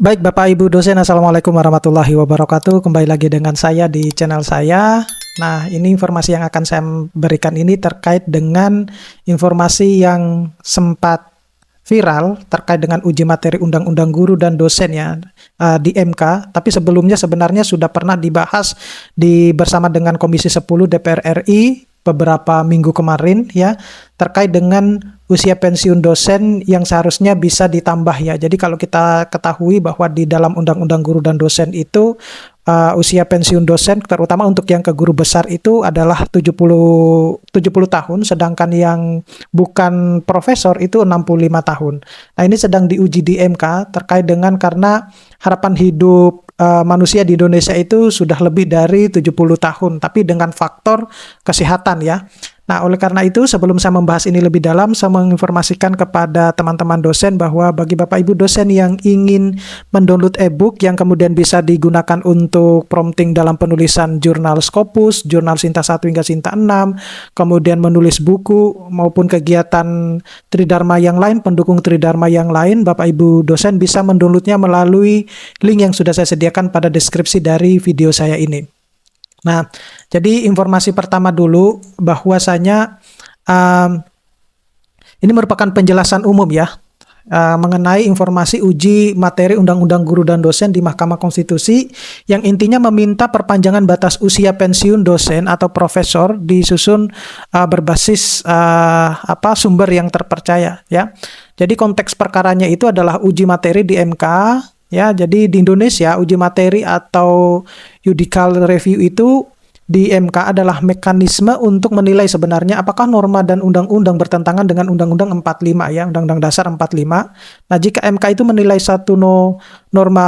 Baik Bapak Ibu dosen, Assalamualaikum warahmatullahi wabarakatuh. Kembali lagi dengan saya di channel saya. Nah, ini informasi yang akan saya berikan ini terkait dengan informasi yang sempat viral terkait dengan uji materi Undang-Undang Guru dan Dosen ya di MK. Tapi sebelumnya sebenarnya sudah pernah dibahas bersama dengan Komisi 10 DPR RI beberapa minggu kemarin ya, terkait dengan usia pensiun dosen yang seharusnya bisa ditambah ya. Jadi kalau kita ketahui bahwa di dalam Undang-Undang Guru dan Dosen itu usia pensiun dosen terutama untuk yang ke guru besar itu adalah 70 tahun, sedangkan yang bukan profesor itu 65 tahun. Nah, ini sedang diuji di MK terkait dengan karena harapan hidup manusia di Indonesia itu sudah lebih dari 70 tahun, tapi dengan faktor kesehatan ya. Nah, oleh karena itu sebelum saya membahas ini lebih dalam, saya menginformasikan kepada teman-teman dosen bahwa bagi Bapak Ibu dosen yang ingin mendownload e-book yang kemudian bisa digunakan untuk prompting dalam penulisan jurnal Scopus, jurnal Sinta 1 hingga Sinta 6, kemudian menulis buku maupun kegiatan Tridharma yang lain, pendukung Tridharma yang lain, Bapak Ibu dosen bisa mendownloadnya melalui link yang sudah saya sediakan pada deskripsi dari video saya ini. Nah, jadi informasi pertama dulu bahwasanya ini merupakan penjelasan umum ya mengenai informasi uji materi Undang-Undang Guru dan Dosen di Mahkamah Konstitusi yang intinya meminta perpanjangan batas usia pensiun dosen atau profesor disusun berbasis sumber yang terpercaya ya. Jadi konteks perkaranya itu adalah uji materi di MK. Ya, jadi di Indonesia uji materi atau judicial review itu di MK adalah mekanisme untuk menilai sebenarnya apakah norma dan undang-undang bertentangan dengan Undang-Undang 45 ya, Undang-Undang Dasar 45. Nah, jika MK itu menilai satu norma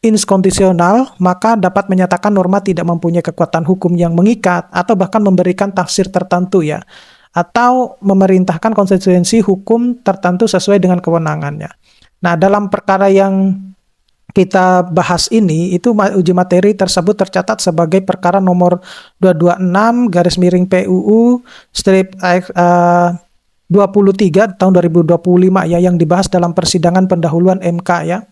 inkonstitusional, maka dapat menyatakan norma tidak mempunyai kekuatan hukum yang mengikat atau bahkan memberikan tafsir tertentu ya, atau memerintahkan konsekuensi hukum tertentu sesuai dengan kewenangannya. Nah, dalam perkara yang kita bahas ini, itu uji materi tersebut tercatat sebagai perkara nomor 226/PUU strip 23 tahun 2025 ya, yang dibahas dalam persidangan pendahuluan MK ya.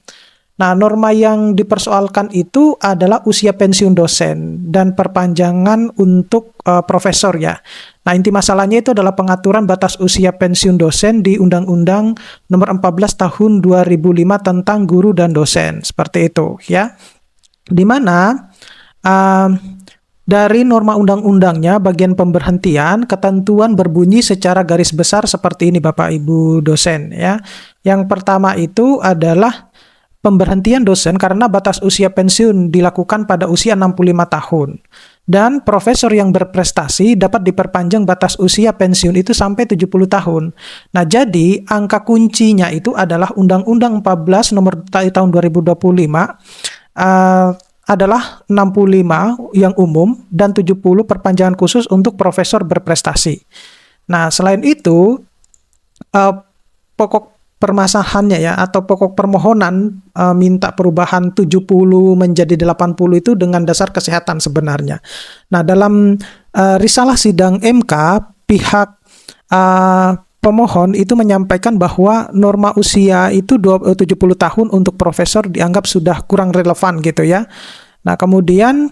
Nah, norma yang dipersoalkan itu adalah usia pensiun dosen dan perpanjangan untuk profesor ya. Nah, inti masalahnya itu adalah pengaturan batas usia pensiun dosen di Undang-Undang Nomor 14 Tahun 2005 tentang guru dan dosen. Seperti itu ya. Di mana dari norma undang-undangnya bagian pemberhentian ketentuan berbunyi secara garis besar seperti ini Bapak Ibu dosen ya. Yang pertama itu adalah pemberhentian dosen karena batas usia pensiun dilakukan pada usia 65 tahun. Dan profesor yang berprestasi dapat diperpanjang batas usia pensiun itu sampai 70 tahun. Nah, jadi angka kuncinya itu adalah Undang-Undang 14 nomor tahun 2025 adalah 65 yang umum dan 70 perpanjangan khusus untuk profesor berprestasi. Nah, selain itu pokok permasalahannya ya, atau pokok permohonan minta perubahan 70 menjadi 80 itu dengan dasar kesehatan sebenarnya. Nah, dalam risalah sidang MK, pihak pemohon itu menyampaikan bahwa norma usia itu 70 tahun untuk profesor dianggap sudah kurang relevan gitu ya. Nah, kemudian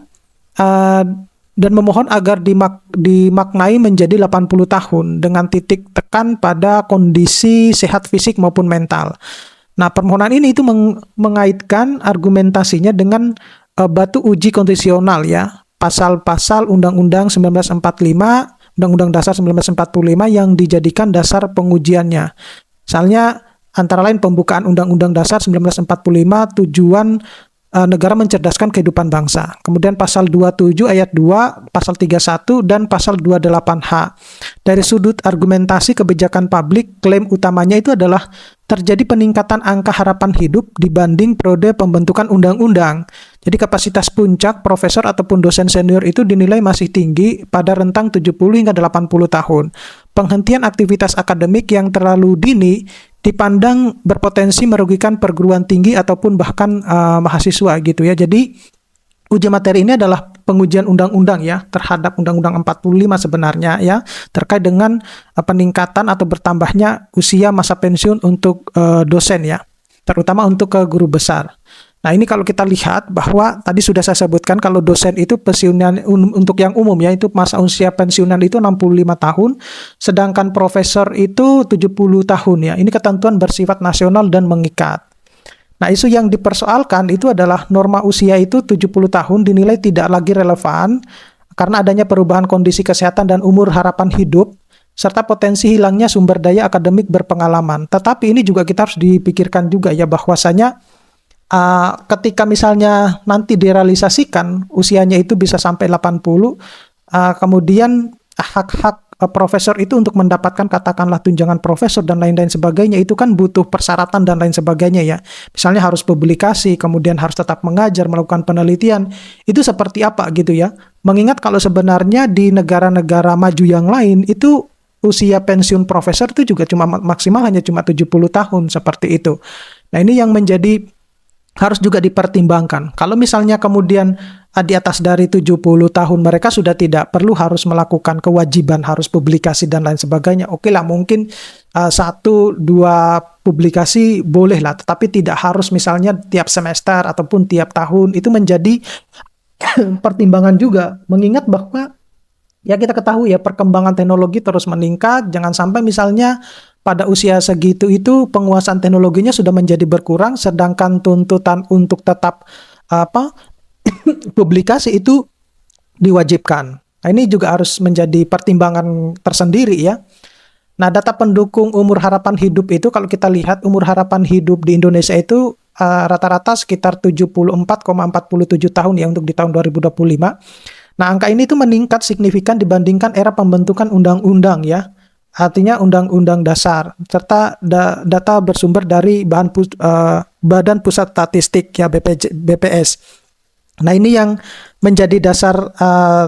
dan memohon agar dimaknai menjadi 80 tahun dengan titik tekan pada kondisi sehat fisik maupun mental. Nah, permohonan ini itu mengaitkan argumentasinya dengan batu uji konstitusional ya, pasal-pasal Undang-Undang 1945, Undang-Undang Dasar 1945 yang dijadikan dasar pengujiannya. Misalnya antara lain pembukaan Undang-Undang Dasar 1945 tujuan negara mencerdaskan kehidupan bangsa. Kemudian pasal 27 ayat 2, pasal 31 dan pasal 28H. Dari sudut argumentasi kebijakan publik, klaim utamanya itu adalah terjadi peningkatan angka harapan hidup dibanding periode pembentukan undang-undang. Jadi kapasitas puncak profesor ataupun dosen senior itu dinilai masih tinggi pada rentang 70 hingga 80 tahun. Penghentian aktivitas akademik yang terlalu dini dipandang berpotensi merugikan perguruan tinggi ataupun bahkan mahasiswa gitu ya. Jadi uji materi ini adalah pengujian undang-undang ya terhadap Undang-Undang 45 sebenarnya ya, terkait dengan peningkatan atau bertambahnya usia masa pensiun untuk dosen ya, terutama untuk ke guru besar. Nah, ini kalau kita lihat bahwa tadi sudah saya sebutkan kalau dosen itu pensiunan untuk yang umum ya, itu masa usia pensiunan itu 65 tahun, sedangkan profesor itu 70 tahun ya. Ini ketentuan bersifat nasional dan mengikat. Nah, isu yang dipersoalkan itu adalah norma usia itu 70 tahun dinilai tidak lagi relevan karena adanya perubahan kondisi kesehatan dan umur harapan hidup serta potensi hilangnya sumber daya akademik berpengalaman. Tetapi ini juga kita harus dipikirkan juga ya bahwasanya ketika misalnya nanti direalisasikan usianya itu bisa sampai 80, kemudian hak-hak profesor itu untuk mendapatkan katakanlah tunjangan profesor dan lain-lain sebagainya itu kan butuh persyaratan dan lain sebagainya ya. Misalnya harus publikasi, kemudian harus tetap mengajar, melakukan penelitian. Itu seperti apa gitu ya. Mengingat kalau sebenarnya di negara-negara maju yang lain itu usia pensiun profesor itu juga cuma maksimal hanya cuma 70 tahun seperti itu. Nah, ini yang menjadi harus juga dipertimbangkan. Kalau misalnya kemudian di atas dari 70 tahun mereka sudah tidak perlu harus melakukan kewajiban harus publikasi dan lain sebagainya. Oke lah, mungkin 1-2 publikasi boleh lah, tetapi tidak harus misalnya tiap semester ataupun tiap tahun. Itu menjadi pertimbangan juga, mengingat bahwa ya kita ketahui ya perkembangan teknologi terus meningkat. Jangan sampai misalnya pada usia segitu itu penguasaan teknologinya sudah menjadi berkurang, sedangkan tuntutan untuk tetap publikasi itu diwajibkan. Nah, ini juga harus menjadi pertimbangan tersendiri ya. Nah, data pendukung umur harapan hidup itu kalau kita lihat umur harapan hidup di Indonesia itu rata-rata sekitar 74,47 tahun ya untuk di tahun 2025. Nah, angka ini tuh meningkat signifikan dibandingkan era pembentukan undang-undang ya. Artinya undang-undang dasar serta data bersumber dari Badan Pusat Statistik ya BPS. Nah, ini yang menjadi dasar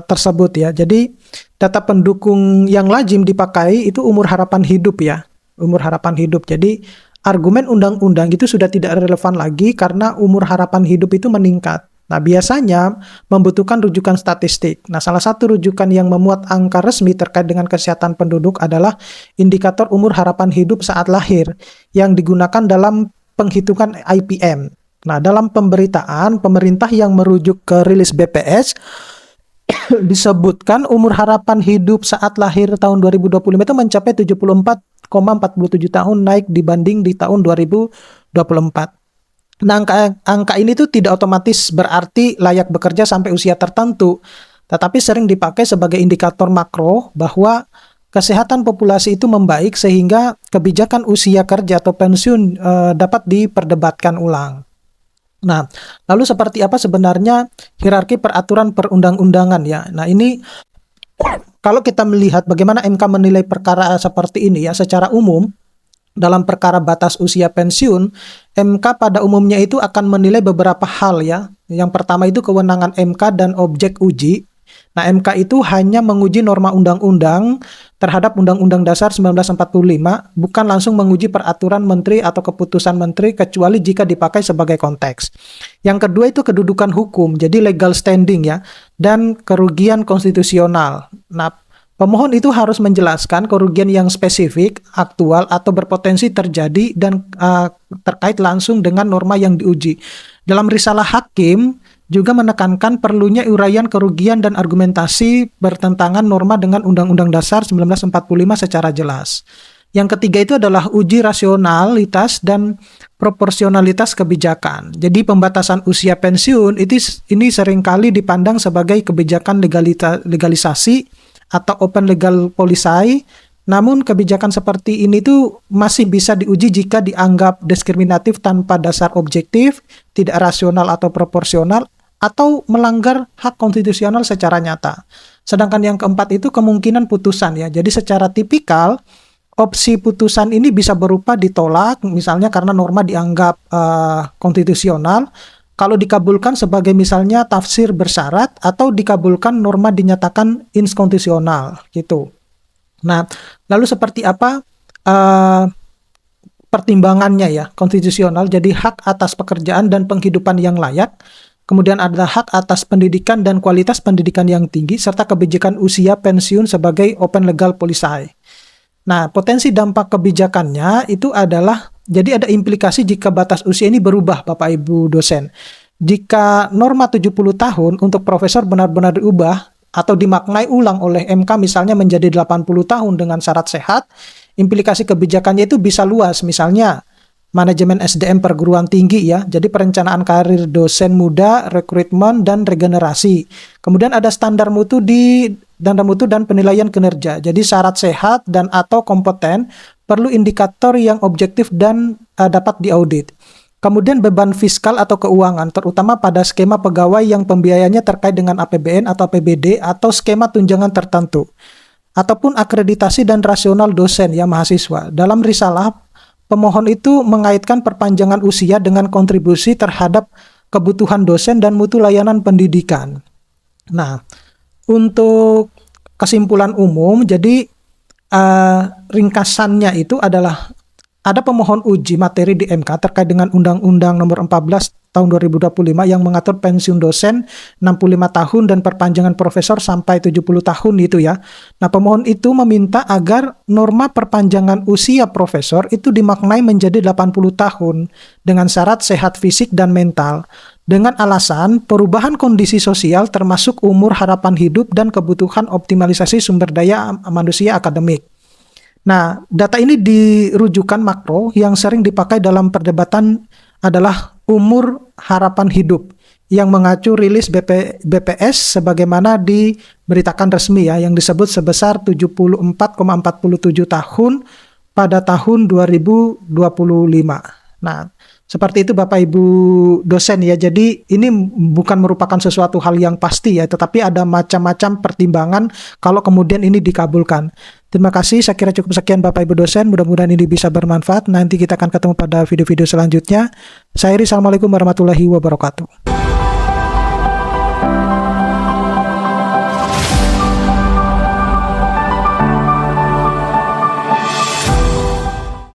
tersebut ya. Jadi data pendukung yang lazim dipakai itu umur harapan hidup ya. Umur harapan hidup. Jadi argumen undang-undang itu sudah tidak relevan lagi karena umur harapan hidup itu meningkat. Nah, biasanya membutuhkan rujukan statistik. Nah, salah satu rujukan yang memuat angka resmi terkait dengan kesehatan penduduk adalah indikator umur harapan hidup saat lahir yang digunakan dalam penghitungan IPM. Nah, dalam pemberitaan, pemerintah yang merujuk ke rilis BPS disebutkan umur harapan hidup saat lahir tahun 2025 itu mencapai 74,47 tahun, naik dibanding di tahun 2024. Nah, angka ini tuh tidak otomatis berarti layak bekerja sampai usia tertentu, tetapi sering dipakai sebagai indikator makro bahwa kesehatan populasi itu membaik sehingga kebijakan usia kerja atau pensiun dapat diperdebatkan ulang. Nah, lalu seperti apa sebenarnya hierarki peraturan perundang-undangan ya? Nah, ini kalau kita melihat bagaimana MK menilai perkara seperti ini ya secara umum, dalam perkara batas usia pensiun, MK pada umumnya itu akan menilai beberapa hal ya. Yang pertama itu kewenangan MK dan objek uji. Nah, MK itu hanya menguji norma undang-undang terhadap Undang-Undang Dasar 1945, bukan langsung menguji peraturan menteri atau keputusan menteri kecuali jika dipakai sebagai konteks. Yang kedua itu kedudukan hukum, jadi legal standing ya, dan kerugian konstitusional. Nah, pemohon itu harus menjelaskan kerugian yang spesifik, aktual, atau berpotensi terjadi dan terkait langsung dengan norma yang diuji. Dalam risalah hakim juga menekankan perlunya uraian kerugian dan argumentasi bertentangan norma dengan Undang-Undang Dasar 1945 secara jelas. Yang ketiga itu adalah uji rasionalitas dan proporsionalitas kebijakan. Jadi pembatasan usia pensiun ini seringkali dipandang sebagai kebijakan legalisasi atau open legal policy, namun kebijakan seperti ini tuh masih bisa diuji jika dianggap diskriminatif tanpa dasar objektif, tidak rasional atau proporsional, atau melanggar hak konstitusional secara nyata. Sedangkan yang keempat itu kemungkinan putusan ya. Jadi secara tipikal, opsi putusan ini bisa berupa ditolak, misalnya karena norma dianggap konstitusional, kalau dikabulkan sebagai misalnya tafsir bersyarat atau dikabulkan norma dinyatakan inkonstitusional gitu. Nah, lalu seperti apa pertimbangannya ya konstitusional? Jadi hak atas pekerjaan dan penghidupan yang layak, kemudian ada hak atas pendidikan dan kualitas pendidikan yang tinggi, serta kebijakan usia pensiun sebagai open legal policy. Nah, potensi dampak kebijakannya itu adalah Jadi ada implikasi jika batas usia ini berubah, Bapak Ibu dosen. Jika norma 70 tahun untuk profesor benar-benar diubah atau dimaknai ulang oleh MK misalnya menjadi 80 tahun dengan syarat sehat, implikasi kebijakannya itu bisa luas. Misalnya manajemen SDM perguruan tinggi ya, jadi perencanaan karir dosen muda, rekrutmen dan regenerasi. Kemudian ada standar mutu dan penilaian kinerja. Jadi syarat sehat dan atau kompeten perlu indikator yang objektif dan dapat diaudit. Kemudian beban fiskal atau keuangan, terutama pada skema pegawai yang pembiayaannya terkait dengan APBN atau APBD atau skema tunjangan tertentu. Ataupun akreditasi dan rasional dosen ya mahasiswa. Dalam risalah, pemohon itu mengaitkan perpanjangan usia dengan kontribusi terhadap kebutuhan dosen dan mutu layanan pendidikan. Nah, untuk kesimpulan umum, jadi ringkasannya itu adalah ada pemohon uji materi di MK terkait dengan Undang-Undang Nomor 14 Tahun 2025 yang mengatur pensiun dosen 65 tahun dan perpanjangan profesor sampai 70 tahun itu ya. Nah, pemohon itu meminta agar norma perpanjangan usia profesor itu dimaknai menjadi 80 tahun dengan syarat sehat fisik dan mental. Dengan alasan perubahan kondisi sosial termasuk umur harapan hidup dan kebutuhan optimalisasi sumber daya manusia akademik. Nah, data ini dirujukan makro yang sering dipakai dalam perdebatan adalah umur harapan hidup yang mengacu rilis BPS sebagaimana diberitakan resmi ya, yang disebut sebesar 74,47 tahun pada tahun 2025. Nah, seperti itu Bapak Ibu dosen ya. Jadi ini bukan merupakan sesuatu hal yang pasti ya, tetapi ada macam-macam pertimbangan kalau kemudian ini dikabulkan. Terima kasih, saya kira cukup sekian Bapak Ibu dosen, mudah-mudahan ini bisa bermanfaat. Nanti kita akan ketemu pada video-video selanjutnya. Saya Iri, assalamualaikum warahmatullahi wabarakatuh.